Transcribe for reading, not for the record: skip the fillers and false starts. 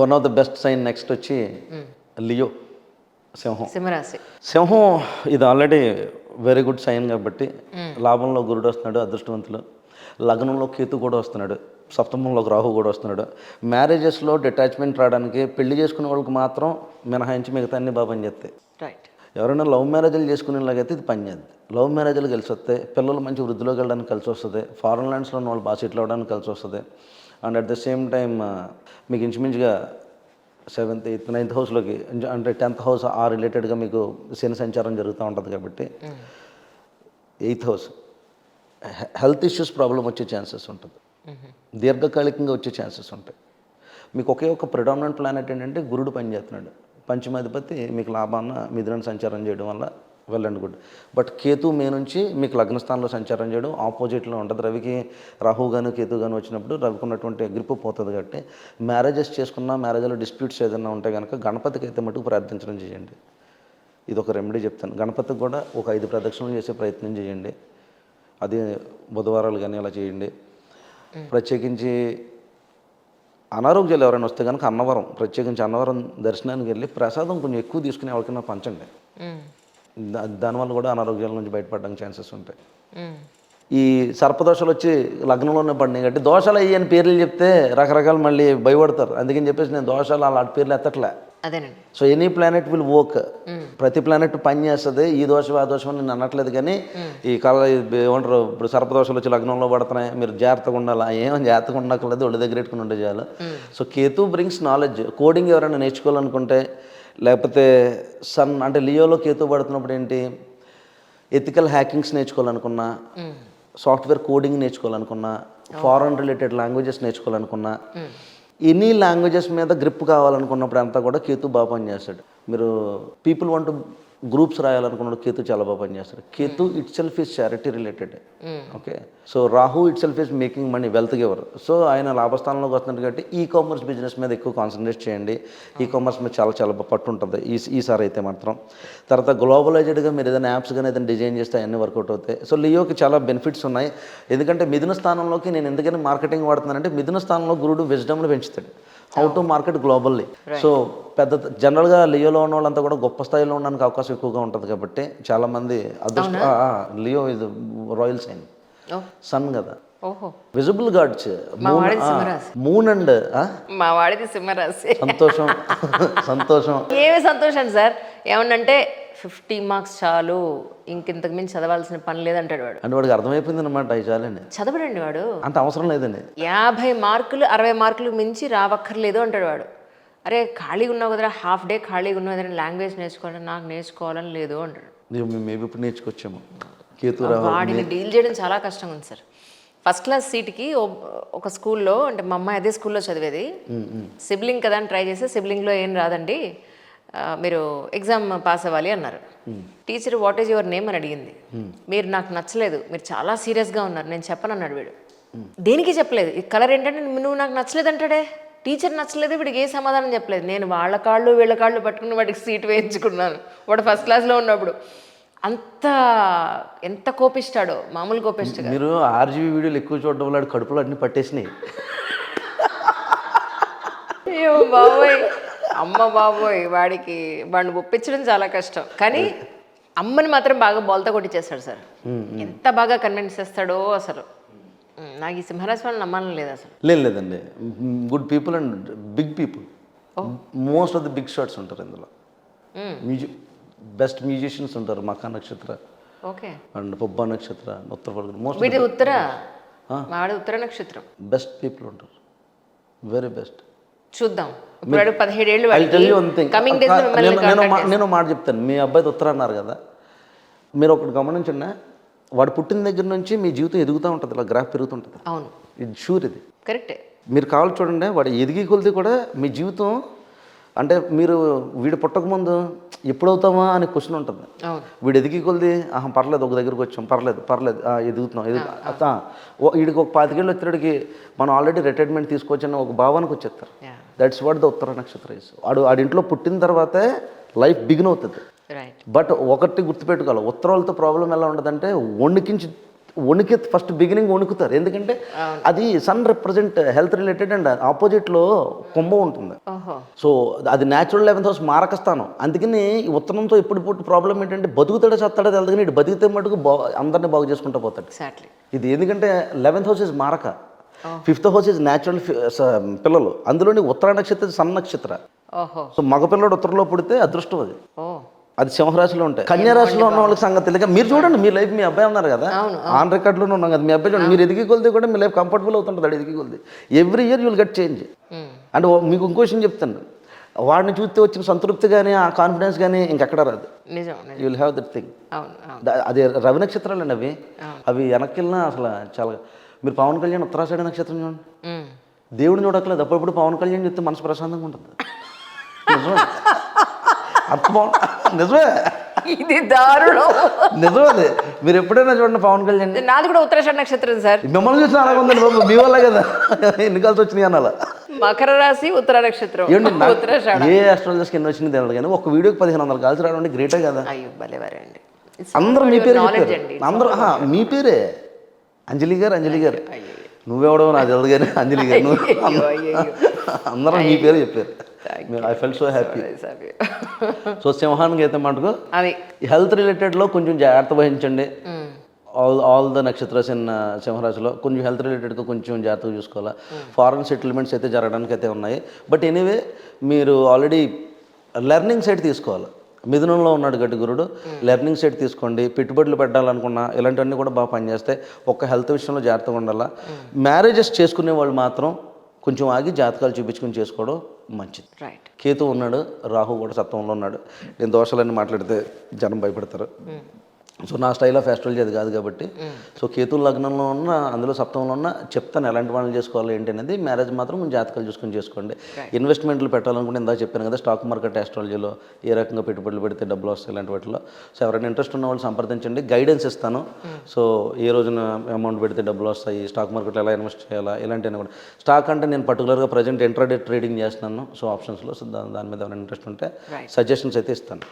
One of the best sign next వచ్చి Leo, సింహం. సింహరాశి. సింహం ఇది ఆల్రెడీ వెరీ గుడ్ సైన్ కాబట్టి లాభంలో గురుడు వస్తున్నాడు, అదృష్టవంతులు. లగ్నంలో కేతు కూడా వస్తున్నాడు, సప్తమంలోకి రాహు కూడా వస్తున్నాడు. మ్యారేజెస్లో డిటాచ్మెంట్ రావడానికి పెళ్లి చేసుకునే వాళ్ళకి మాత్రం మినహాయించి మిగతా అన్ని బాగా పనిచేస్తాయి. రైట్. ఎవరైనా లవ్ మ్యారేజ్లు చేసుకునేలాగైతే ఇది పనిచేద్ది. లవ్ మ్యారేజ్లు కలిసి వస్తాయి, పిల్లలు మంచి వృద్ధిలోకి వెళ్ళడానికి కలిసి వస్తుంది, ఫారెన్ ల్యాండ్స్లో ఉన్న వాళ్ళు బాగా సెటిల్ అవ్వడానికి కలిసి వస్తుంది. And at the same time మీకు ఇంచుమించుగా 7th, 8th, 9th హౌస్లోకి అంటే 10th హౌస్ ఆ రిలేటెడ్గా మీకు శని సంచారం జరుగుతూ ఉంటుంది కాబట్టి 8th house health issues problem వచ్చే ఛాన్సెస్ ఉంటుంది, దీర్ఘకాలికంగా వచ్చే ఛాన్సెస్ ఉంటాయి. మీకు ఒకే ఒక ప్రిడామినెంట్ ప్లానెట్ ఏంటంటే గురుడు పనిచేస్తున్నాడు, పంచమాధిపతి మీకు లాభాన్న మిథున సంచారం చేయడం వల్ల well and good. But Ketu May నుంచి మీకు లగ్నస్థానంలో సంచారం చేయడం ఆపోజిట్లో ఉంటుంది. రవికి రాహు గాను కేతు గాను వచ్చినప్పుడు రవికి ఉన్నటువంటి గ్రిప్ పోతుంది కాబట్టి మ్యారేజెస్ చేసుకున్న మ్యారేజ్లో డిస్ప్యూట్స్ ఏదైనా ఉంటే కనుక గణపతికి అయితే మటుకు ప్రార్థించడం చేయండి. ఇది ఒక రెమెడీ చెప్తాను. గణపతికి కూడా ఒక 5 ప్రదక్షిణలు చేసే ప్రయత్నం చేయండి. అది బుధవారాలు కానీ అలా చేయండి. ప్రత్యేకించి అనారోగ్యాలు ఎవరైనా వస్తే కనుక అన్నవరం, ప్రత్యేకించి అన్నవరం దర్శనానికి వెళ్ళి ప్రసాదం కొంచెం ఎక్కువ తీసుకుని ఎవరికైనా పంచండి. దానివల్ల కూడా అనారోగ్యాల నుంచి బయటపడడానికి ఛాన్సెస్ ఉంటాయి. ఈ సర్పదోషాలు వచ్చి లగ్నంలోనే పడినాయి కాబట్టి దోషాలు అయ్యి అని పేర్లు చెప్తే రకరకాలు మళ్ళీ భయపడతారు. అందుకని చెప్పేసి నేను దోషాలు అలాంటి పేర్లు ఎత్తట్లే. అదేనండి. So any planet will work, ప్రతి ప్లానెట్ పని చేస్తుంది. ఈ దోషం ఆ దోషం అని నేను అనట్లేదు, కానీ ఈ కళ ఏమంటారు ఇప్పుడు సర్పదోషాలు వచ్చి లగ్నంలో పడుతున్నాయి, మీరు జాగ్రత్తగా ఉండాలి. ఏం జాగ్రత్తగా ఉండక్కర్లేదు, ఒళ్ళు దగ్గర పెట్టుకుని ఉండే చాలు. So Ketu brings knowledge. Coding ఎవరైనా నేర్చుకోవాలనుకుంటే, లేకపోతే సన్ అంటే లియోలో కేతు పడుతున్నప్పుడు ఏంటి, ఎథికల్ హ్యాకింగ్స్ నేర్చుకోవాలనుకున్నా, సాఫ్ట్వేర్ కోడింగ్ నేర్చుకోవాలనుకున్నా, ఫారెన్ రిలేటెడ్ లాంగ్వేజెస్ నేర్చుకోవాలనుకున్నా, ఎనీ లాంగ్వేజెస్ మీద గ్రిప్ కావాలనుకున్నప్పుడు అంతా కూడా కేతు బాగా పనిచేస్తాడు. మీరు పీపుల్ వాంట్ గ్రూప్స్ రాయాలనుకున్నప్పుడు కేతు చాలా బాగా పనిచేస్తాడు. Ketu itself is charity related. Okay, so Rahu itself is making money, wealth giver. So ఆయన లాభస్థానంలోకి వస్తున్నాడు కాబట్టి ఈ కామర్స్ బిజినెస్ మీద ఎక్కువ కాన్సన్ట్రేట్ చేయండి. ఈ కామర్స్ మీద చాలా చాలా పట్టు ఉంటుంది ఈసారి అయితే మాత్రం. తర్వాత గ్లోబలైజ్డ్గా మీరు ఏదైనా యాప్స్ కానీ ఏదైనా డిజైన్ చేస్తే అవన్నీ వర్కౌట్ అవుతాయి. సో లియోకి చాలా బెనిఫిట్స్ ఉన్నాయి. ఎందుకంటే మిథున స్థానంలోకి నేను ఎందుకని మార్కెటింగ్ వాడుతున్నానంటే మిథున స్థానంలో గురుడు విజ్డమ్ను పెంచుతాడు, how to market globally. So పెద్ద జనరల్గా లియోలో ఉన్న వాళ్ళంతా కూడా గొప్ప స్థాయిలో ఉండడానికి అవకాశం ఎక్కువగా ఉంటుంది కాబట్టి చాలామంది అదృష్టం. లియో ఇది రాయల్ సైన్, సన్ కదా, విజిబుల్ గాడ్స్, మూన్ అండ్ మా వాడిది సింహరాశి. సంతోషం సంతోషం. ఏమి సంతోషం సార్, ఏమన్నంటే 50 మార్క్స్ చాలు, ఇంకింతకు మించి చదవాల్సిన పని లేదంటాడు వాడు. అంటే వాడికి అర్థమైపోయింది అనమాట, అవి చాలండి, చదవడండి వాడు, అంత అవసరం లేదండి. 50 మార్కులు 60 మార్కులు మించి రావక్కర్లేదు అంటాడు వాడు. అరే ఖాళీగా ఉన్నావు కదరా, హాఫ్ డే ఖాళీగా ఉన్నావు కదరా, లాంగ్వేజ్ నేర్చుకోవాలని, నాకు నేర్చుకోవాలని లేదు అంటాడు. మేబీ ఇప్పుడు నేర్చుకొచ్చాము. కేతు వాడిని డీల్ చేయడం చాలా కష్టంగా ఉంది సార్. ఫస్ట్ క్లాస్ సీట్కి ఒక స్కూల్లో, అంటే మా అమ్మాయి అదే స్కూల్లో చదివేది, సిబ్లింగ్ కదా అని ట్రై చేస్తే సిబ్లింగ్లో ఏం రాదండి, మీరు ఎగ్జామ్ పాస్ అవ్వాలి అన్నారు. Teacher what is your name అని అడిగింది. మీరు నాకు నచ్చలేదు, మీరు చాలా సీరియస్గా ఉన్నారు, నేను చెప్పను అన్నాడు వీడు. దేనికి చెప్పలేదు, ఈ కలర్ ఏంటంటే నువ్వు నాకు నచ్చలేదు అంటాడే. టీచర్ నచ్చలేదు, వీడికి ఏ సమాధానం చెప్పలేదు. నేను వాళ్ళ కాళ్ళు వీళ్ళ కాళ్ళు పట్టుకుని వాడికి సీట్ వేయించుకున్నాను. వాడు ఫస్ట్ క్లాస్లో ఉన్నప్పుడు. అంత ఎంత కోపిస్తాడో, మామూలు కోపిస్తాడు. మీరు ఆర్జీవీ వీడియోలు ఎక్కువ చూడడం వల్ల కడుపులో అన్ని పట్టేసినాయి. అయ్యో బాబోయ్, అమ్మ బాబోయ్, వాడిని ఒప్పించడం చాలా కష్టం. కానీ అమ్మని మాత్రం బాగా బోల్తా కొట్టించేస్తాడు సార్. ఎంత బాగా కన్విన్స్ చేస్తాడో అసలు. నాకు ఈ సింహరాశి వాళ్ళని నమ్మాలని లేదు అసలు. లేదండి, good people and big people, most of the big shots ఉంటారు ఇందులో. బెస్ట్ మ్యూజిషియన్స్ ఉంటారు. మఖా నక్షత్ర, ఓకే, అండ్ పొబ్బా నక్షత్ర, ఉత్తర ఫల్గుణ, మోస్ట్ ఉత్తర నక్షత్రం. బెస్ట్ పీపుల్ ఉంటారు, వెరీ బెస్ట్. చూద్దాం. ఇప్పుడు 17 ఏళ్ళు. నేను మాట చెప్తాను. మీ అబ్బాయితో ఉత్తర అన్నారు కదా, మీరు ఒకటి గమనించండి, వాడు పుట్టిన దగ్గర నుంచి మీ జీవితం ఎదుగుతూ ఉంటుంది, ఇలా గ్రాఫ్ పెరుగుతుంటుంది. అవును, ఇది షూర్, ఇది కరెక్టే. మీరు కావాలి చూడండి, వాడు ఎదిగి కొలిది కూడా మీ జీవితం, అంటే మీరు వీడు పుట్టకముందు ఎప్పుడవుతామా అనే క్వశ్చన్ ఉంటుంది. వీడు ఎదిగి కొలిది పర్లేదు, ఒక దగ్గరకు వచ్చాం, పర్లేదు ఎదుగుతున్నాం, వీడికి ఒక 25 ఏళ్ళు వచ్చేటికి మనం ఆల్రెడీ రిటైర్మెంట్ తీసుకోవచ్చని ఒక భావానికి వచ్చేస్తారు. దట్స్ వాట్ ద ఉత్తర నక్షత్ర ఇస్. ఆడింట్లో పుట్టిన తర్వాతే లైఫ్ బిగిన్ అవుతుంది. బట్ ఒకటి గుర్తుపెట్టుకోవాలి, ఉత్తరాలతో ప్రాబ్లం ఎలా ఉండదంటే వణికించి వణికి ఫస్ట్ బిగినింగ్ వణుకుతారు, ఎందుకంటే అది sun represent health related and ఆపోజిట్లో కుంభం ఉంటుంది. ఓహో. సో అది న్యాచురల్ 11th హౌస్ మారక స్థానం. అందుకని ఈ ఉత్తరంతో ఇప్పుడు ప్రాబ్లం ఏంటంటే బతుకుతాడో చస్తాడో తెలియదు, కానీ ఇటు బతికితే మటుకు అందరినీ బాగు చేసుకుంటూ పోతాడు. ఎగ్జాక్ట్లీ. ఇది ఎందుకంటే 11th హౌస్ ఇస్ మారక, 5th హౌస్ ఇస్ న్యాచురల్ పిల్లలు. అందులోని ఉత్తర నక్షత్రం సన్ నక్షత్ర. ఓహో. సో మగపిల్లడు ఉత్తరంలో పుడితే అదృష్టం అది. ఓ. అది సింహరాశిలో ఉంటాయి. కన్యారాశిలో ఉన్న వాళ్ళకి సంగతి తెలియక మీరు చూడండి, మీ లైఫ్ మీ అబ్బాయి ఉన్నారు కదా, ఆన్ రికార్డులోనే ఉన్నాం కదా, మీ అబ్బాయి చూడండి, మీరు ఎదిగి కొలిది కూడా మీ లైఫ్ కంఫర్టబుల్ అవుతుంటుంది. అది ఎదిగి కొలిది every year you will get change. And మీకు ఇంకో విషయం చెప్తాను, వాడిని చూస్తే వచ్చిన సంతృప్తి కానీ ఆ కాన్ఫిడెన్స్ కానీ ఇంకెక్కడ రాదు. నిజం. You will have that thing. అవును. అది రవి నక్షత్రాలు అండి అవి. అవి వెనక్కి వెళ్ళినా అసలు చాలా. మీరు పవన్ కళ్యాణ్ ఉత్తరాషాఢ నక్షత్రం చూడండి, దేవుడిని చూడట్లేదు, అప్పుడప్పుడు పవన్ కళ్యాణ్ చెప్తే మనసు ప్రశాంతంగా ఉంటుంది. నిజమే, అర్థం, నిజమే, ఇది దారుణం, నిజం. అది మీరు ఎప్పుడైనా చూడండి పవన్ కళ్యాణ్. నాది కూడా ఉత్తరాషాఢ నక్షత్రం సార్. మిమ్మల్ని చూసిన అలాగే ఉందండి బాబు, మీ వల్ల కదా ఎన్ని కలిసి వచ్చినాయి అనాల. మకర రాశి ఉత్తర నక్షత్రం. ఏ ఆస్ట్రాలజర్స్కి ఎన్ని వచ్చింది తెలియదు, కానీ ఒక వీడియోకి 1500 కాల్స్ రావడం అంటే గ్రేటే కదా. అయ్యో భలేవారే అండి. అందరూ మీ పేరు చెప్పారు, అందరూ మీ పేరే. అంజలి గారు, అంజలి గారు, నువ్వెవడో నాకు తెలియదు కానీ అంజలి గారు, అందరూ మీ పేరు చెప్పారు. I felt so happy. So సింహానికి అయితే మటుకు హెల్త్ రిలేటెడ్లో కొంచెం జాగ్రత్త వహించండి. ఆల్ ద నక్షత్రాస్ ఇన్ సింహరాశిలో కొంచెం హెల్త్ రిలేటెడ్గా కొంచెం జాగ్రత్తగా చూసుకోవాలా. ఫారెన్ సెటిల్మెంట్స్ అయితే జరగడానికి అయితే ఉన్నాయి. బట్ ఎనీవే మీరు ఆల్రెడీ లెర్నింగ్ సైడ్ తీసుకోవాలి. మిథునంలో ఉన్నాడు గట్టి గురుడు, లెర్నింగ్ సైడ్ తీసుకోండి. పెట్టుబడులు పెట్టాలనుకున్నా ఇలాంటివన్నీ కూడా బాగా పనిచేస్తాయి. ఒక్క హెల్త్ విషయంలో జాగ్రత్తగా ఉండాలా. మ్యారేజెస్ చేసుకునే వాళ్ళు మాత్రం కొంచెం ఆగి జాతకాలు చూపించుకుని చేసుకోవడం మంచిది. రైట్. కేతు ఉన్నాడు, రాహు కూడా సప్తమంలో ఉన్నాడు. నేను దోషాలన్నీ మాట్లాడితే జనం భయపడతారు. సో నా స్టైల్ ఆఫ్ ఆస్ట్రాలజీ అది కాదు కాబట్టి, సో కేతు లగ్నంలో ఉన్న అందులో సప్తమంలో ఉన్న చెప్తాను ఎలాంటి వాళ్ళని చేసుకోవాలి ఏంటి అనేది. మ్యారేజ్ మాత్రం కొంచెం జాతకాలు చూసుకొని చేసుకోండి. ఇన్వెస్ట్మెంట్లు పెట్టాలనుకుంటే ఇందాక చెప్పాను కదా, స్టాక్ మార్కెట్ ఆస్ట్రాలజీలో ఏ రకంగా పెట్టుబడులు పెడితే డబ్బులు వస్తాయి ఇలాంటి వాటిలో. సో ఎవరైనా ఇంట్రెస్ట్ ఉన్న వాళ్ళు సంప్రదించండి, గైడెన్స్ ఇస్తాను. సో ఏ రోజున అమౌంట్ పెడితే డబ్బులు వస్తాయి, స్టాక్ మార్కెట్లో ఎలా ఇన్వెస్ట్ చేయాలా, ఇలాంటివన్నీ కూడా. స్టాక్ అంటే నేను పర్టికులర్గా ప్రజెంట్ ఇంట్రాడే ట్రేడింగ్ చేస్తున్నాను, సో ఆప్షన్స్లో. సో దాని మీద ఎవరైనా ఇంట్రెస్ట్ ఉంటే సజెషన్స్ అయితే ఇస్తాను.